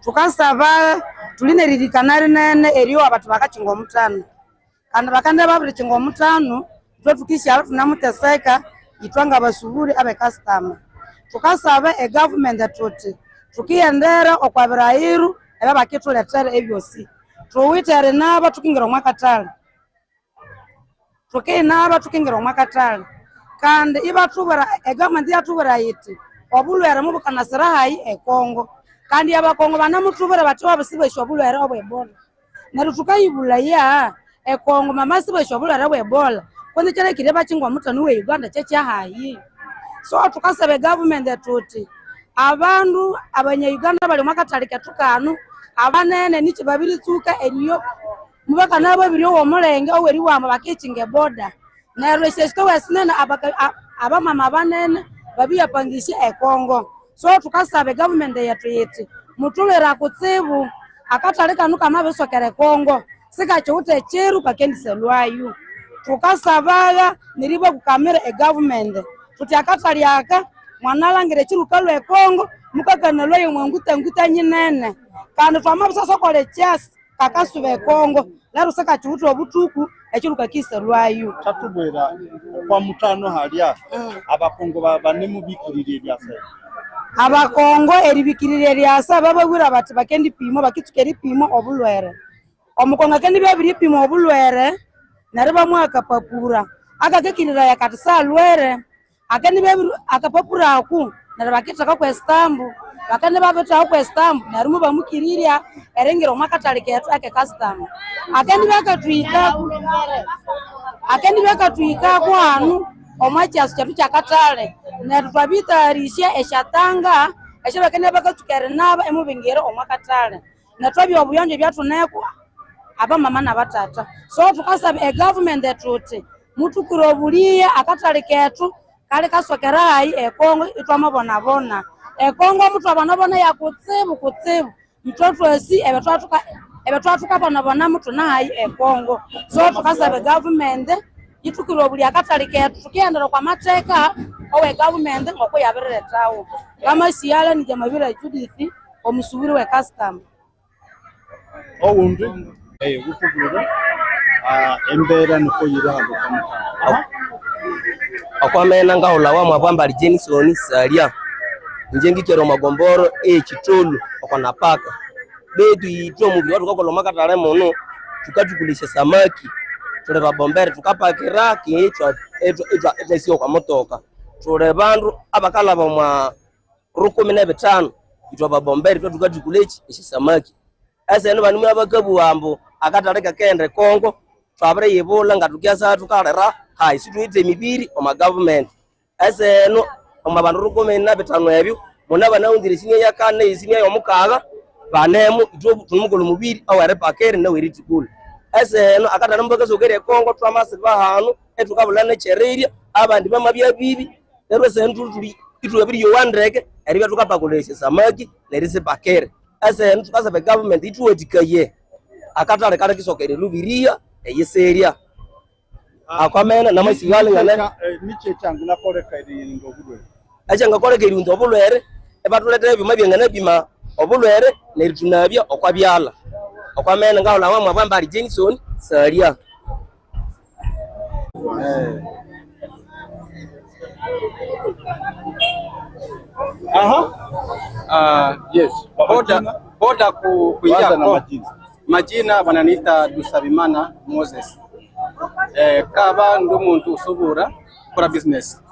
tukasaba tuline ririkanari nene eriyo abantu bakachinga omutano kandi bakande babiri chinga omutano tukishyara tunamuteseka itwanga basuburi abe customer tukasaba government atuti tukiyendera okwabirayiru eba bakituletera ebyosi tuwitere naba tukingira mwakatale tukinaba tukingira mwakatale kandi iba tubara government yatubara yiti obulwera mubukanasira hayi ekongo kandi abakongo banamutubara batwa basibesha obulwera obwebola nero tukayibula ya ekongo mama sibesha obulwera obwebola kwende cyane kireba kingwa mutano we Uganda cyacha hayi so tukasaba government atuti abandu abanya Uganda bali mwakatalika tukanu abanene nichi babiri tuka eriyo mubaka nabo biriyo womulenge oweri wamba bakicinge border na reshesto wesinene aba mama banene babiya pangisha ekongo so tukasaba government yatu yiti mutulera kutsibu akatalika nuka mabesokere Kongo sika chote cheru kakendise lwayu tukasabaga niribo kukamera government tuti akataliaka mwanalangire chiruka lwe Kongo mukakana lwe mwanguta nyinene kandi twamabisa sokole chasi kakasube Kongo lero saka chiruto obutuku echiruka kisa lwayu tatubwera kwa mutano halya abakongo bane mubikirire byase abakongo eribikirire lyasa babagwira bati bakendi pimo bakitsukeri pimo obulwere omukonga kendi byabiri pimo obulwere nareba mwaka papura akakekirira yakatisa lwere akeni bebiru akapapura aku nareba kitaka kwa stambu bakane babeta kwa stambu narumu bamukiriria erengero mwakatalike yatu ake customer akeni bakatwika kwanu omwachasu cyatu cyakatale natwabita risha eshatanga eshabakene bakatukere naba emubingero omwakatale natwabi obuyonje byatuneko aba mama na batata so tukasaba government etuti mutukiro buliya akatale ketu kale kasokera hayi ekongo itwamabona bona ekongo mutu abanabona yakutsibu mtoto esi ebetwatuka bona mutu na hayi ekongo so tukasaba government itukiro buliya akatale ketu tukiendera kwa mateka owe government ngoko yabiretawo kama siyala ni jamabira Judith omusubiri we customer owundi gukugura embera nuko yirahabuka mutano akwamena ngahola wa mwabamba Jenison Salia njengi kero magomboro chitolu okonapaka betu itwo mu watu kokoloma katale mono tukatukulisha samaki tule babombere tukapakira kichwa ejo sio kwa motoka tule bandu abakala bamwa 15 itwa babombere tukatukulechi samaki ase no bantu abakabu ambo akataleka kendre Kongo twabere yebola ngatukyasa tukalera hayi situite mibiri oma government ase no oma bantu 15 ebyo mona banaundire sinya yakane isinya yomukaga banemu itwo tumukolo mubiri awere pakere na weriti kule ase no akatana mbaka sogere Kongo twamase bahanu etukabulana chereria abandi bamabya bibi lero sentu tuli itwe biri yo 100 eriba tukapakolesha samaki nerise pakere ase tukasaba government ituwetikaye akatale kale kisokere lubiria eyeseria akwamena namasigale ngane niche changu nakoleka iringo bulwere acha ngakoleka iringo obulwere ebatuleta ebima byengane bima obulwere neritunabya okwabyala akwamena ngahola wa mwabamba Jenison Salia yes boda kuingia majina wananiita Dusabimana Moses kaba ndumuntu usubura kora business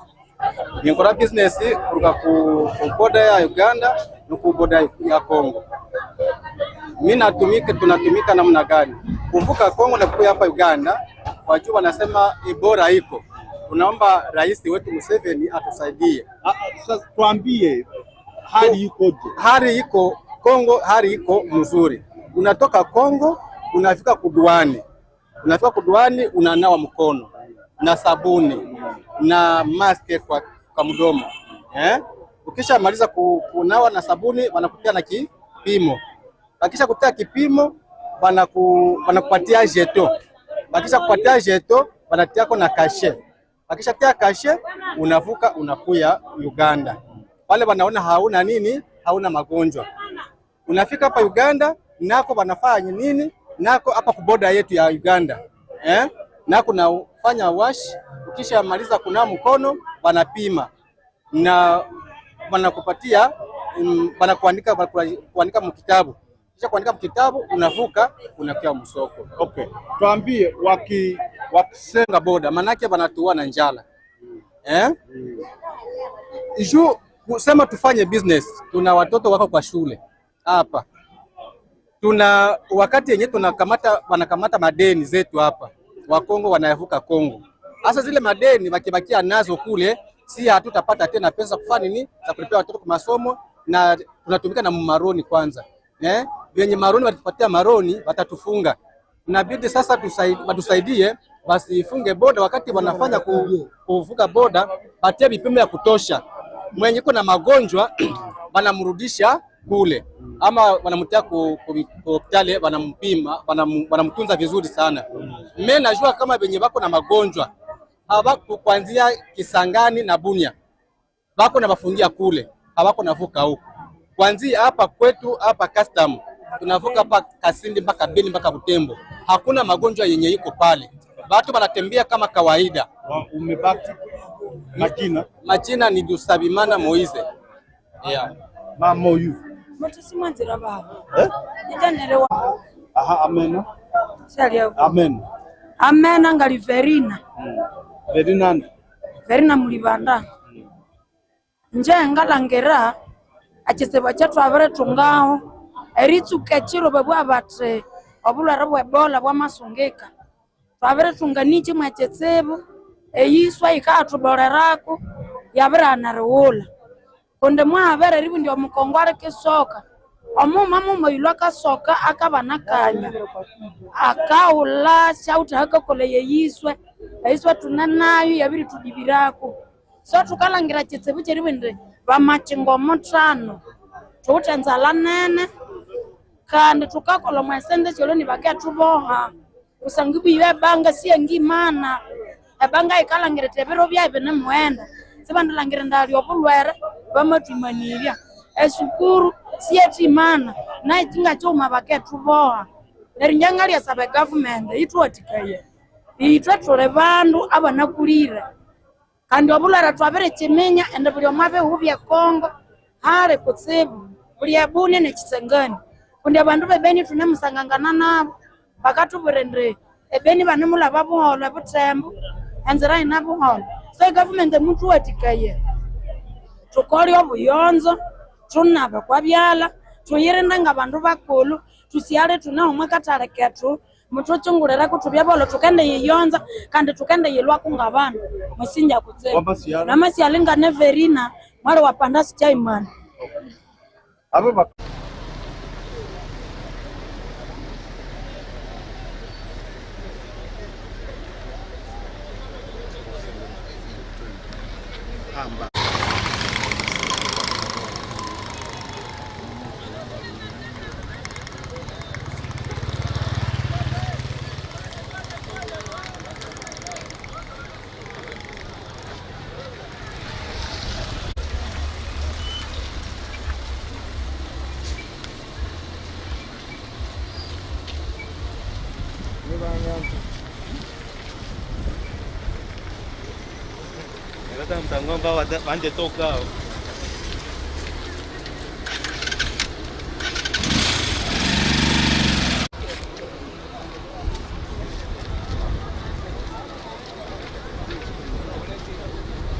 nkora business kuruka ku boda ya Uganda no ku boda ya Kongo mimi tunatumika namna gani kuvuka Kongo na kuja hapa Uganda wajua wanasema ibora iko tunaomba rais wetu Museveni atusaidie sasa tuambie hali ikoje hali iko Kongo hali iko mzuri unatoka Kongo unafika kuduani unanawa mkono na sabuni na mask kwa mdomo ukisha maliza kunawa na sabuni wanakutia na kipimo bakisha kutia kipimo wanakupatia jeto bakisha kupatia jeto wanatiako na kashe bakisha tia kashe unavuka unakuya Uganda pale wanaona hauna magonjwa Unafika hapa Uganda nako wanafanya nini? Nako hapa kuboda yetu ya Uganda nako nafanya wash, ukisha maliza kuna mkono wanapima na wanakupatia kuandika mkitabu, kisha kuandika mkitabu unavuka unakia msoko. Okay, tuambie wakisenga boda manake wanatuwa na njala Iju kusema tufanye business, tuna watoto wako kwa shule hapa, tuna wakati yenye wanakamata madeni zetu hapa, Wakongo wanayavuka Kongo. Hasa zile madeni wakibakia nazo kule, si hatutapata tena pesa kufanya nini za kulipia watoto kwa masomo, na tunatumika na maroni kwanza. Wenye maroni watupatia maroni watatufunga. Inabidi sasa watusaidie basi ifunge boda, wakati wanafanya kuvuka boda patia vipimo ya kutosha. Mwenye kuna magonjwa wanamrudisha kule, ama wanamtia ku hospitali, wanampima, wanamtunza vizuri sana. Mimi najua kama wenye wako na magonjwa hawako kuanzia Kisangani na Bunia, wako na wafungia kule, hawako navuka huko. Kuanzia hapa kwetu hapa custom tunavuka hapa Kasindi mpaka Beni mpaka Butembo, hakuna magonjwa yenye iko pale, watu wanatembea kama kawaida. Umebaki majina ni Dusabimana Moise. Moyu. Mutisimwanzira baba. Amen. Amen. Amen ngali Verina. Verina mulibanda. Nje ngalangera akiseba cyatu abare tungaho eritsuke kiro babwa batre obulwara bwa Ebola bwa masungeka. Twabere tunganiche mwachetsebo eyiswa ikatuborerako yabirana rewula konde mwabere ribu ndio mukongware kesoka omuma mumo yulaka soka akabana kanya akaula shauta hakakole yeyiswe eyiswa tunanayo yabiri tudibirako so tukalangira chetsebo cheribende bamachingo mutano tutenza nene kandi tukakola mwasende choloni bakatuboha usangibi yebanga siyengimana ebanga ikalangira tebero byabe nemwenda sibandalangira ndali obulwere bamatwimanirya esukuru siyetimana na kinga choma baketuboha nerinjanga lya sabe government itwatikaye itwatole bandu abanakulire kandi obulwere twabere kimenya ende buli omabe hubya Kongo hare kutsibu buli abune ne Kisangani kundi abandu bebeni tunemusangangana nabo bakatuburendre ebeni banimula babuhola butembo enzira inabuhola so government mutu watikaye tukoli obuyonzo tunaba kwa byala tuyirenda ngabandu bakulu tusiale tuna umwe katale ketu mutuchungurera kutubya bolo tukende yiyonza kandi tukende yilwa kungabana musinja kutseba namasiala ngane Verina mwale wapanda sichaimani abo Kata mtango ambao wanje toka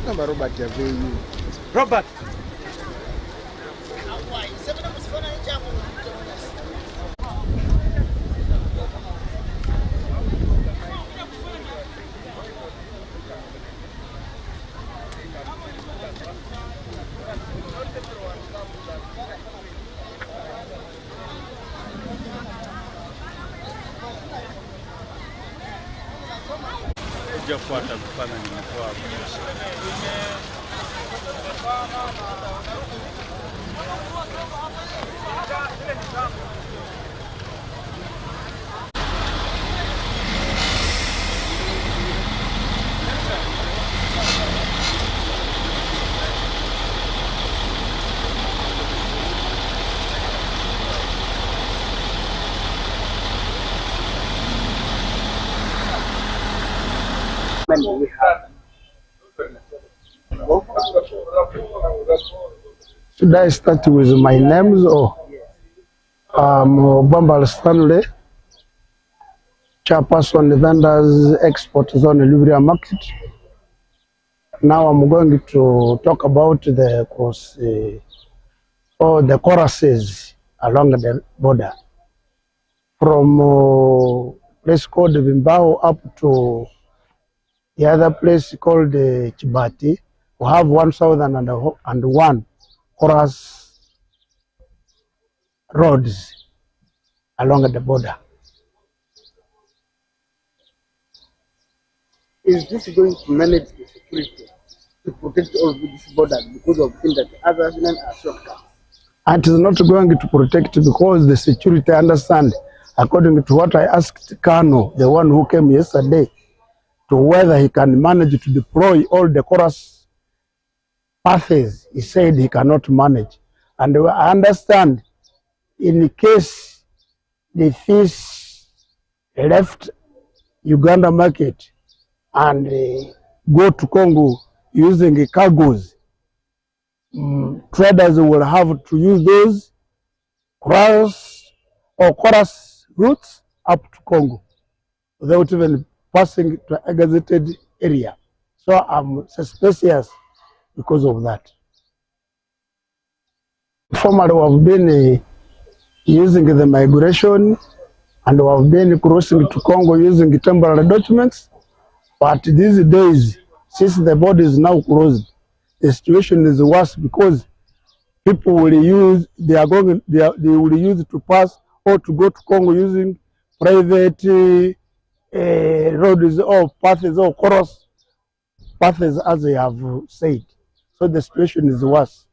namba Robert ya VU. Robert jafuata kufanya nimekuwa do we have? Should I start with my names or? Bambal Stanley, chairperson vendors export zone Liberia market. Now I'm going to talk about the course or the choruses along the border from place called Bimbao up to the other place called Chibati. We have 1,001 chorus roads along the border. Is this going to manage the security to protect all these borders because of things that other men are shortcuts? And it is not going to protect because the security, I understand, according to what I asked Kano, the one who came yesterday, to whether he can manage to deploy all the chorus paths. He said he cannot manage. And I understand in case the fish left Uganda market and go to Congo using cargoes, traders will have to use those cross or chorus routes up to Congo without even passing to a gazetted area. So I'm suspicious because of that. Formerly we have been using the migration and we have been crossing to Congo using temporary documents. But these days, since the border is now closed, the situation is worse because people will use, they will use to pass or to go to Congo using private roads or paths or cross paths, as they have said. So the situation is worse.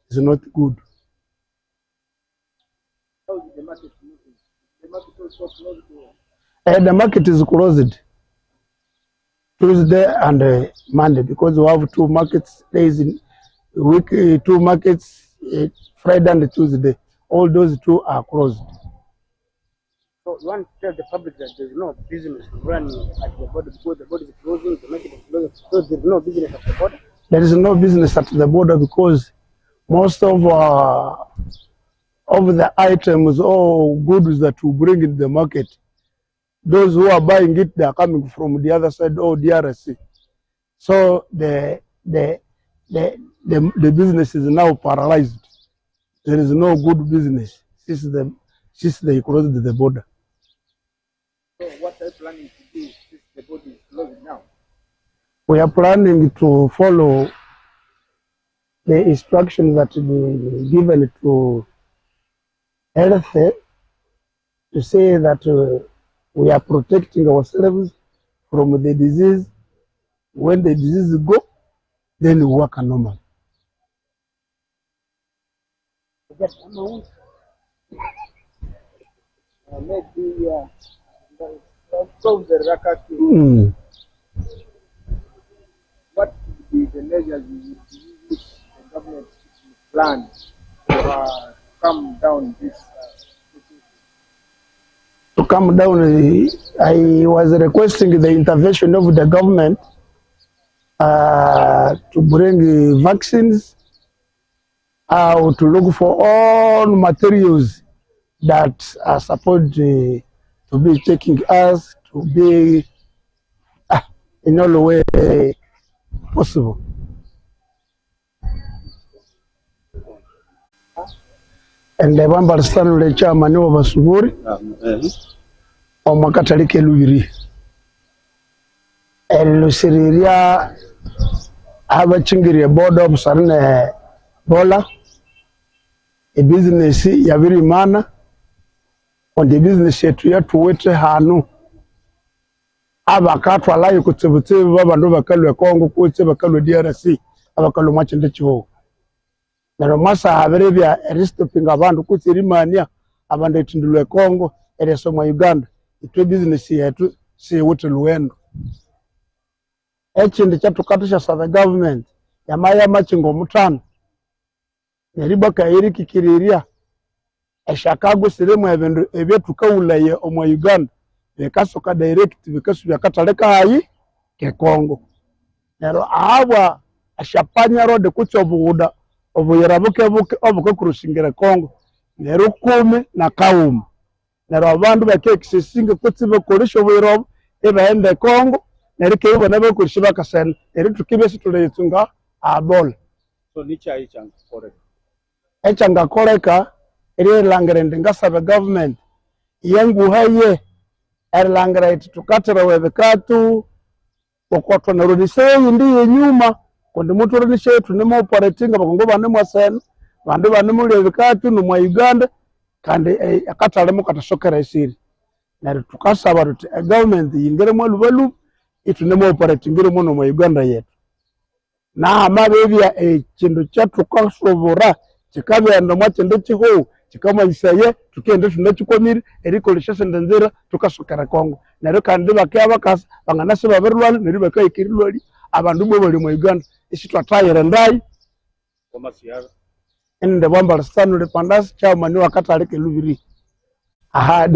It's not good. How is the market moving? The market also closed. The market is closed Tuesday and Monday because we have 2 markets days in week, 2 markets Friday and Tuesday. All those 2 are closed. So you want to tell the public that there is no business running at the border because the border is closing, the market is closing. So there is no business at the border? There is no business at the border because most of the items or goods that we bring in the market, those who are buying it, they are coming from the other side or DRC. So the business is now paralyzed. There is no good business since they closed the border. So what are you planning to do since the border is closed now? We are planning to follow the instructions that we given to health to say that we are protecting ourselves from the disease. When the disease go, then we work normal. Just amount. Maybe solve the racket. What would be the measures you would use the government plan to calm down this? To calm down, I was requesting the intervention of the government to bring vaccines, to look for all materials that are supposed to be taking us to be in all way possible. And the Bambal Stanley chairman of Asuburi, Omakatalike Luiri. And Luciria have a chingiri board of Sarne Bola, a business Yaviri Mana, on the business yet we have to wait Hanu. Abakatu alayo kutsibutsibu baba ndo bakalu Kongo kutse bakalu DRC abakalu machinde chiwo. Nero masa haberebya restoping abantu kutsirimania abande tindulwe Kongo ereso mu Uganda itwe business yetu si wote luendo. Ekindi kyatukatusha sa government yamaya machingo mutano neribaka erikikiriria eshakago siremu ebyo tukawulaye omu Uganda bekasoka direct bekasu byakataleka hayi ke Congo nero abwa ashapanya road kutso buguda obuyira buke obuke kurusingire Congo nero 10 na kauma nero abandu bakekisesinge kutsi bakoresha obuyira ebaende Congo nero kebo nabo kurisha bakasena nero tukibe situleyitsunga abola so nicha ichanga koreka echanga koreka eri langere ndingasaba government yangu haye erlangere iti tukatira webekatu okotwa narudise ndi yenyuma kundi mutu rudise yetu nimo operatinga bakongo bane mwasena bandu bane muri webekatu no mwa Uganda kandi akatale mu katashokera isiri nari tukasaba ruti government yingere mu lubalu itu nimo operatingire mu no mwa Uganda yetu na amabebya ekindu kyatukasobora kikabenda mwa kindu kiho kikamanyiseye tukende tunakikomire erikolesha sendenzera tukasokera Congo nero kandi bakabakasa banganase baberwali neri bakayikirilwali abandu bo bali mu Uganda isitwatayire ndai koma siara ende bambala stanu le pandasi cha mani wakataleke lubiri aha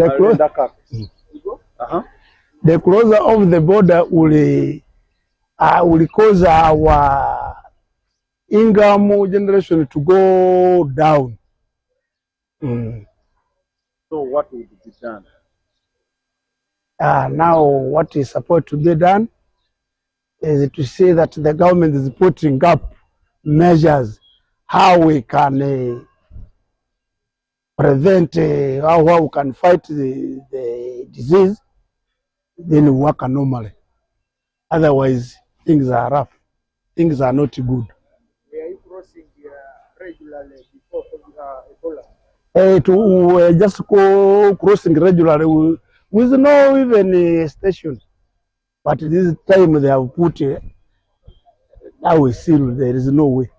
the closer of the border will cause our income generation to go down. So what will be done? Now what is supposed to be done is to see that the government is putting up measures how we can prevent, how we can fight the disease, then we work normally. Otherwise, things are rough. Things are not good. Were you crossing regularly before Ebola? To just go crossing regularly with no even station. But this time they have put, now we see there is no way.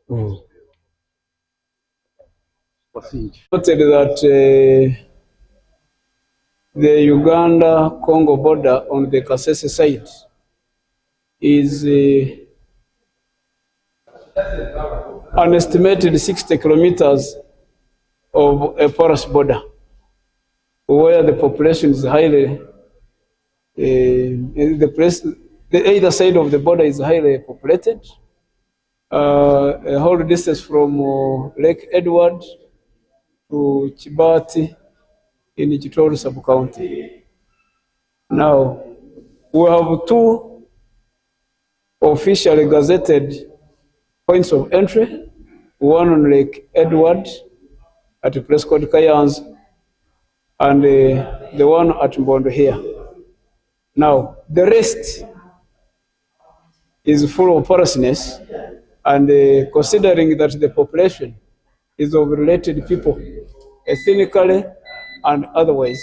Noted that the Uganda-Congo border on the Kasese side is an estimated 60 kilometers of a porous border, where the population is highly, the either side of the border is highly populated. A whole distance from Lake Edward to Chibati in Chitoro sub-county. Now, we have 2 officially gazetted points of entry, one on Lake Edward at a place called Kayans, and the one at Mbondo here. Now, the rest is full of porousness, and considering that the population is of related people, ethnically and otherwise.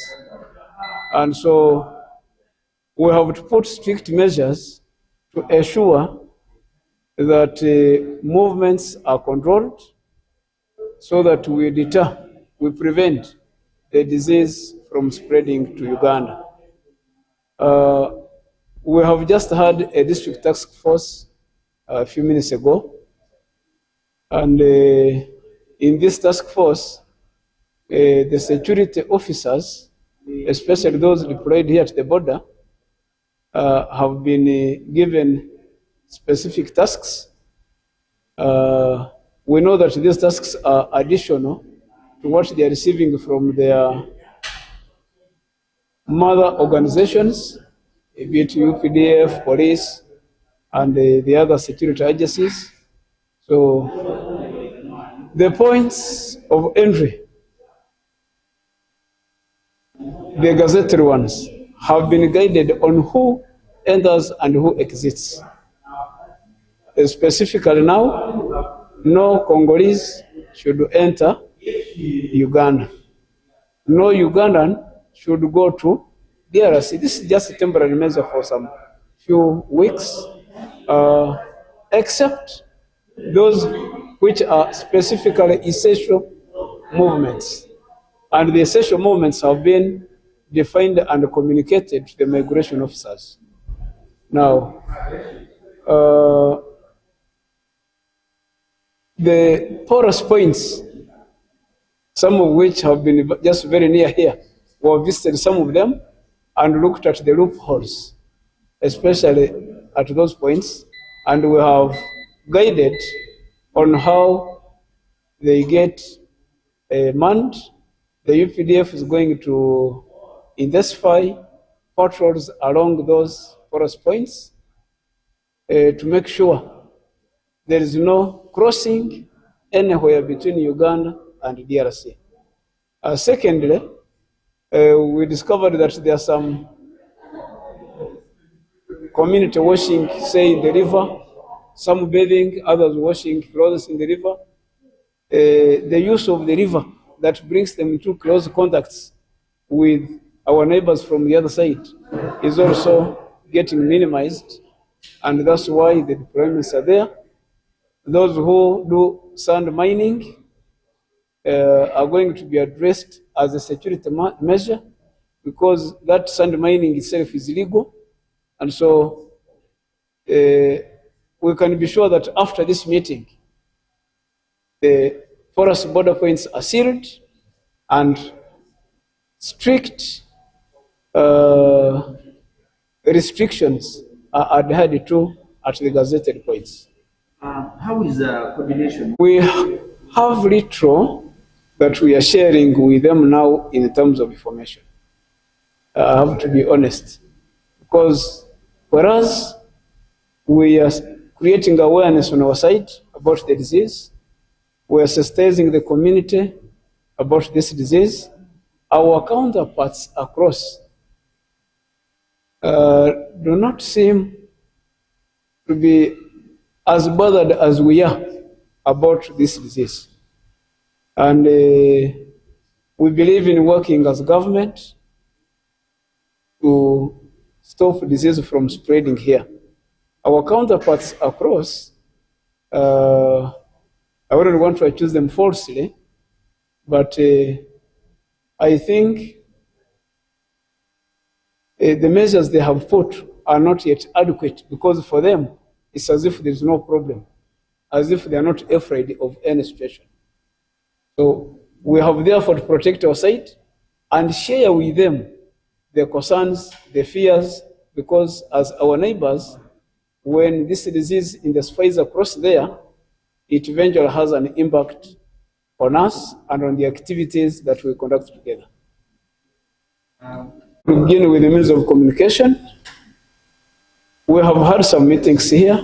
And so we have to put strict measures to ensure that movements are controlled so that we prevent the disease from spreading to Uganda. We have just had a district task force a few minutes ago, and in this task force, the security officers, especially those deployed here at the border, have been given specific tasks. We know that these tasks are additional to what they are receiving from their mother organizations, be it UPDF, police, and the other security agencies. So the points of entry, the gazetted ones, have been guided on who enters and who exits. Specifically now, no Congolese should enter Uganda. No Ugandan should go to DRC. This is just a temporary measure for some few weeks, except those which are specifically essential movements. And the essential movements have been defined and communicated to the migration officers. Now, the porous points, some of which have been just very near here, we have visited some of them and looked at the loopholes, especially at those points, and we have guided on how they get manned. The UPDF is going to intensify patrols along those forest points to make sure there is no crossing anywhere between Uganda and DRC. Secondly, we discovered that there are some community washing, say, in the river, some bathing, others washing clothes in the river. The use of the river that brings them into close contacts with our neighbors from the other side is also getting minimized, and that's why the deployments are there. Those who do sand mining are going to be addressed as a security measure, because that sand mining itself is illegal. And so we can be sure that after this meeting, the forest border points are sealed and strict restrictions are adhered to at the gazetted points. How is coordination? We have little that we are sharing with them now in terms of information. I have to be honest, because for us, we are creating awareness on our side about the disease. We are sensitizing the community about this disease. Our counterparts across do not seem to be as bothered as we are about this disease. And we believe in working as government to stop disease from spreading here. Our counterparts across, I wouldn't want to accuse them falsely, but I think the measures they have put are not yet adequate, because for them, it's as if there's no problem, as if they are not afraid of any situation. So we have therefore to protect our side and share with them the concerns, the fears, because as our neighbors, when this disease intensifies across there, it eventually has an impact on us and on the activities that we conduct together. To begin with the means of communication, we have had some meetings here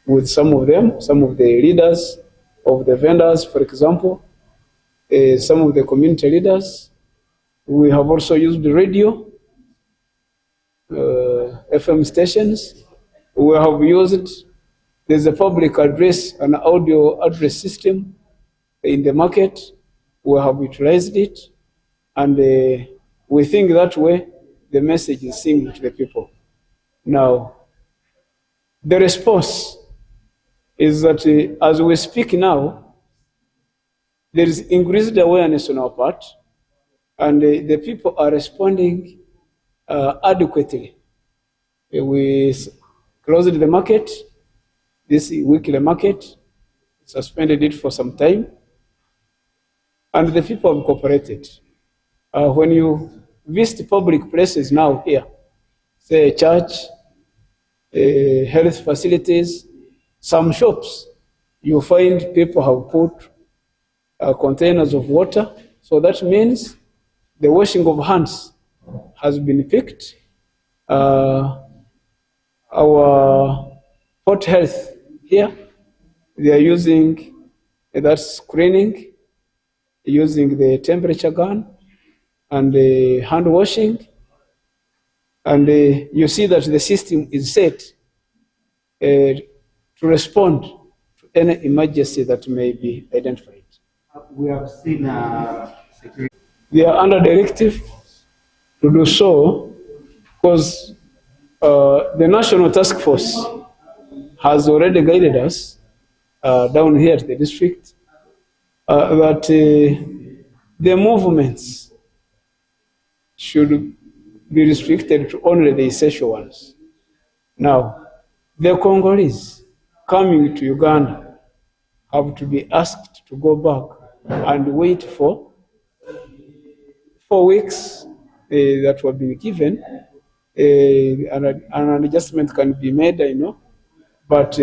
with some of them, some of the leaders of the vendors, for example, some of the community leaders. We have also used the radio, FM stations. We have used, there's a public address, an audio address system in the market. We have utilized it, and we think that way the message is seen to the people. Now, the response is that as we speak now, there is increased awareness on our part, and the people are responding adequately. We closed the market, this weekly market, suspended it for some time, and the people have cooperated. When you visit public places now here, say a church, health facilities, some shops, you find people have put containers of water. So that means the washing of hands has been picked. Our port health here, they are using that screening, using the temperature gun and the hand washing. And you see that the system is set to respond to any emergency that may be identified. We have seen security. They are under directive to do so, because the National Task Force has already guided us down here at the district that the movements should be restricted to only the essential ones. Now, the Congolese coming to Uganda have to be asked to go back and wait for 4 weeks that were being given an adjustment can be made, I know. But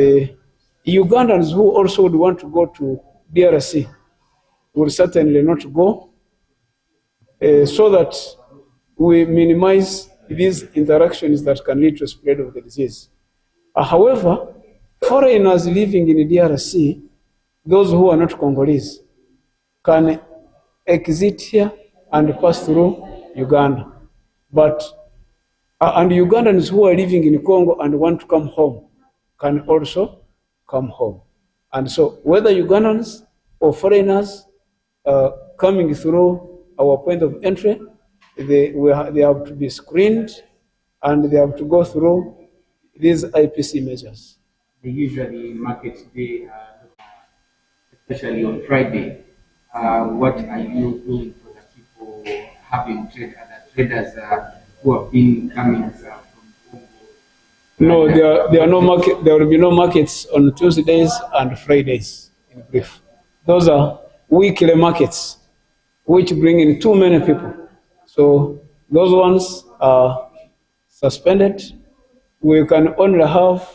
Ugandans who also would want to go to DRC will certainly not go, so that we minimize these interactions that can lead to spread of the disease. However, foreigners living in DRC, those who are not Congolese, can exit here and pass through Uganda. But and Ugandans who are living in Congo and want to come home can also come home. And so whether Ugandans or foreigners coming through our point of entry, they have to be screened and they have to go through these IPC measures. They usually market day, especially on Friday. What are you doing for the people having trade, other traders who have been coming from Congo? No, there are no market. There will be no markets on Tuesdays and Fridays. In brief, those are weekly markets, which bring in too many people. So those ones are suspended. We can only have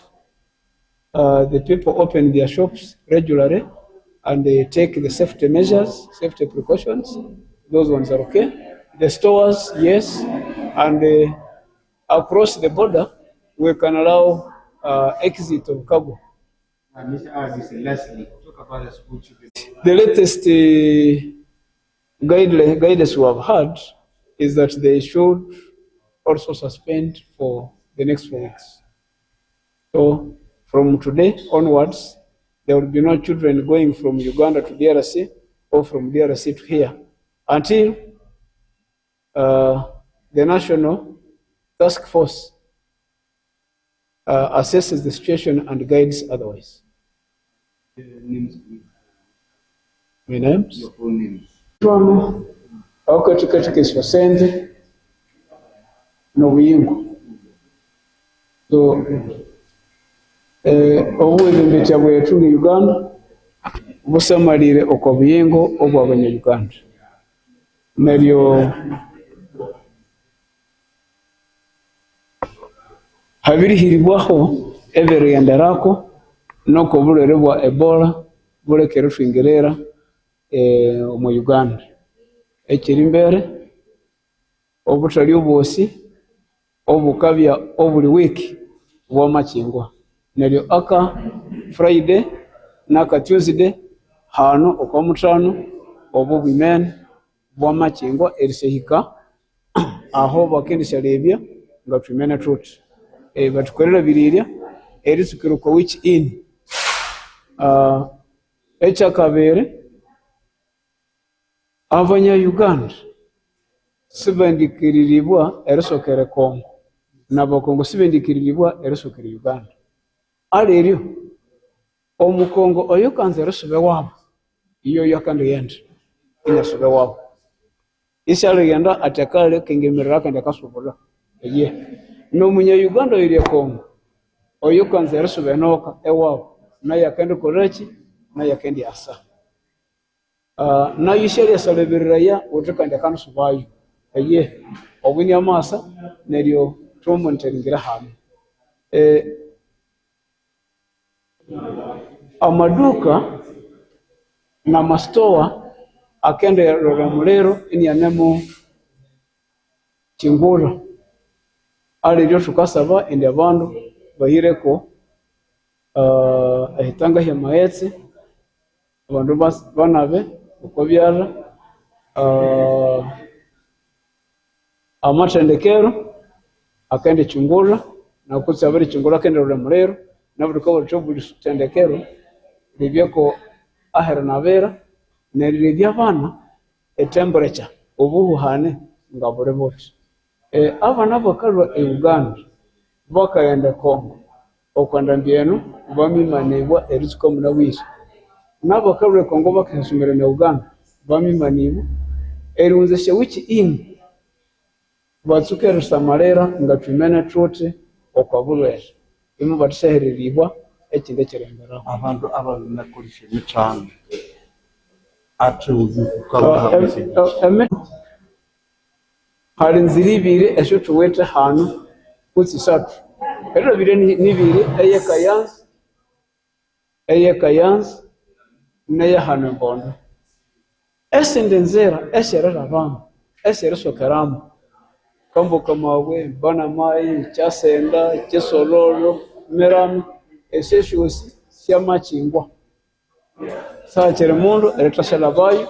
the people open their shops regularly and they take the safety measures, safety precautions. Those ones are okay. The stores, yes, and across the border, we can allow exit of cargo. Mr. RDC, lastly, talk about the school children. The latest guidance we have had is that they should also suspend for the next 4 weeks. So from today onwards, there will be no children going from Uganda to DRC or from DRC to here until the National Task Force assesses the situation and guides otherwise. My names? Your full names. Wako katika Kasese no Buyingo. So obwebembetya bwetu mu Uganda busamalire okwa Buyingo obwa Abanya-Uganda. Neryo habirihiribwaho ebirenderako noko bulwere bwa Ebola bulekere twingerera mu Uganda. Ekiri mbere obutali obwosi obukabya obuli wiki bw'amakingwa. Neryo aka Friday n'aka Tuesday hano okwa mutano obu bwimene bw'amakingwa erisehika aho bakendeshalebya nga twimene tuti batukorera birirya erisukira kwa which in ekyakabere Abanya-Uganda sibendikiriribwa erisokere Congo n'Abakongo sibendikiriribwa erisokere Uganda. Aleryo omukongo oyo kanza erisube wabo iyo yakandi yenda inasube wabo isale yenda atakale kengemerera kandi akasubula eye n'Omunya-Uganda oyo Congo oyo kanza erisube noka ewabo naye akandi koreki naye akandi asa na yisheri asaleberera utekandi akansubayo eye obuni amasa neryo tumoniteringira hamwe amaduka na mastowa akende roromulero inyanemu kingura aliryo tukasaba indi abandu bahireko ehitanga hya maetse abandu banabe uko byara amatendekero akende kingura na kusabiri kingura akende roromulero nabuduka buli tendekero libyeko ahera nabera neribya bana temperature obuhane ngabure boti abana bakalwa Uganda bakaenda Congo okwanda mbyeno bamimanibwa eritsuka munawiri nabakalwa Congo bakasumira na Uganda bamimanibwa erunze shewiki in batsukera samalera ngatumene tuti okwabulwera imu batishehereribwa ekinde kirembera abantu abakoresha imicano ati hari nzira ibiri esho tuwete hano kutsi satu erero bire nibiri eye kayanza neye hano mbondo esinde nzera esherera abantu esheresokeramu kambuka mawe bana mai cyasenda cyesololo merami eseshusi syamachingwa sakere mundu eretashala bayo